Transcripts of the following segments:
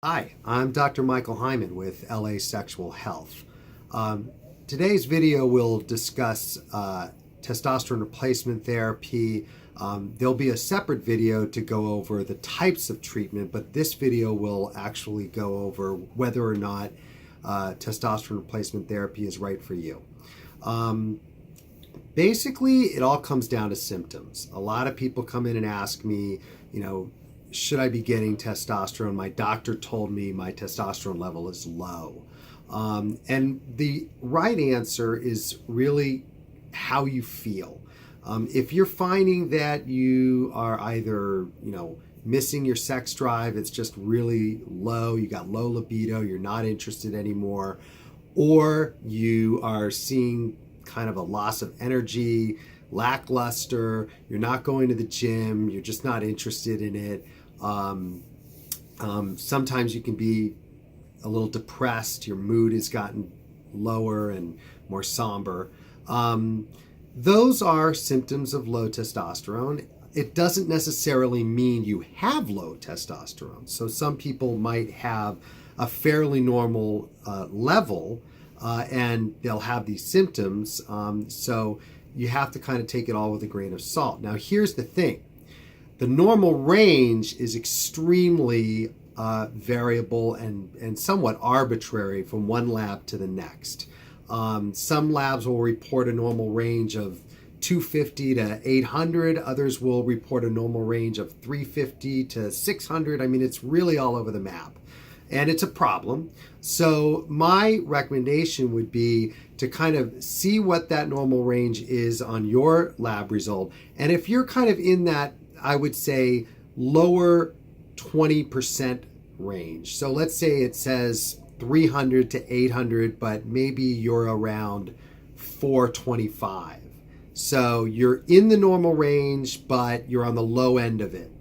Hi, I'm Dr. Michael Hyman with LA Sexual Health. Today's video will discuss testosterone replacement therapy. There'll be a separate video to go over the types of treatment, but this video will actually go over whether or not testosterone replacement therapy is right for you. Basically, it all comes down to symptoms. A lot of people come in and ask me, should I be getting testosterone? My doctor told me my testosterone level is low. And the right answer is really how you feel. If you're finding that you are either, missing your sex drive, it's just really low, you got low libido, you're not interested anymore, or you are seeing kind of a loss of energy, lackluster, you're not going to the gym, you're just not interested in it. Sometimes you can be a little depressed, your mood has gotten lower and more somber. Those are symptoms of low testosterone. It doesn't necessarily mean you have low testosterone. So some people might have a fairly normal level and they'll have these symptoms. So you have to kind of take it all with a grain of salt. Now, here's the thing. The normal range is extremely variable and somewhat arbitrary from one lab to the next. Some labs will report a normal range of 250 to 800. Others will report a normal range of 350 to 600. I mean, it's really all over the map. And it's a problem. So my recommendation would be to kind of see what that normal range is on your lab result. And if you're kind of in that, I would say, lower 20% range. So let's say it says 300 to 800, but maybe you're around 425. So you're in the normal range, but you're on the low end of it.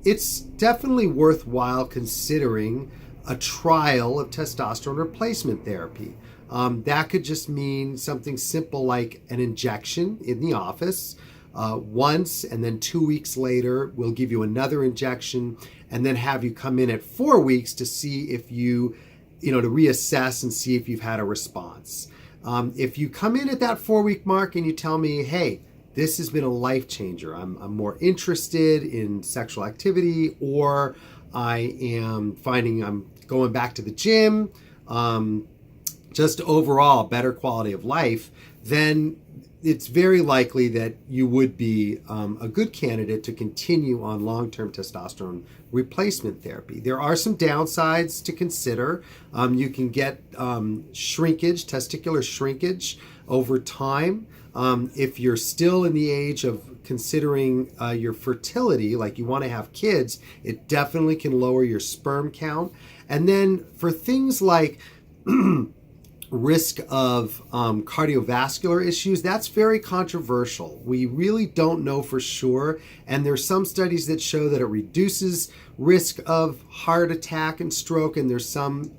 It's definitely worthwhile considering a trial of testosterone replacement therapy. That could just mean something simple like an injection in the office once, and then 2 weeks later, we'll give you another injection and then have you come in at 4 weeks to see if to reassess and see if you've had a response. If you come in at that 4-week mark and you tell me, hey, this has been a life changer, I'm more interested in sexual activity, or I am finding I'm going back to the gym, just overall better quality of life, then it's very likely that you would be a good candidate to continue on long-term testosterone replacement therapy. There are some downsides to consider. You can get shrinkage, testicular shrinkage over time. If you're still in the age of considering your fertility, like you want to have kids, it definitely can lower your sperm count. And then for things like risk of cardiovascular issues, that's very controversial. We really don't know for sure, and there's some studies that show that it reduces risk of heart attack and stroke, and there's some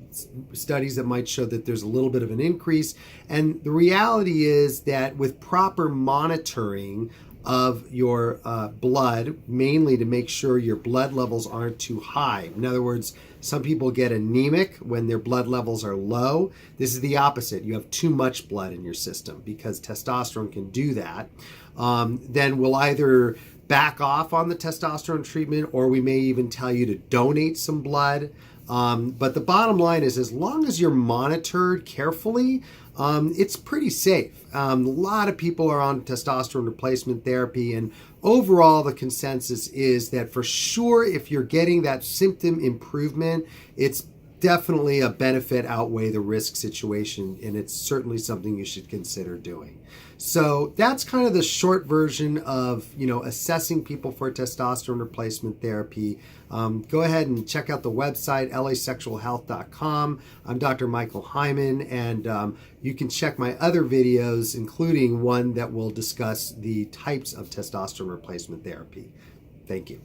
studies that might show that there's a little bit of an increase. And the reality is that with proper monitoring of your blood, mainly to make sure your blood levels aren't too high. In other words, some people get anemic when their blood levels are low. This is the opposite. You have too much blood in your system because testosterone can do that. Then we'll either back off on the testosterone treatment, or we may even tell you to donate some blood. But the bottom line is, as long as you're monitored carefully, it's pretty safe. A lot of people are on testosterone replacement therapy, and overall the consensus is that for sure, if you're getting that symptom improvement, it's definitely a benefit outweigh the risk situation, and it's certainly something you should consider doing. So that's kind of the short version of assessing people for testosterone replacement therapy. Go ahead and check out the website lasexualhealth.com. I'm Dr. Michael Hyman, and you can check my other videos, including one that will discuss the types of testosterone replacement therapy. Thank you.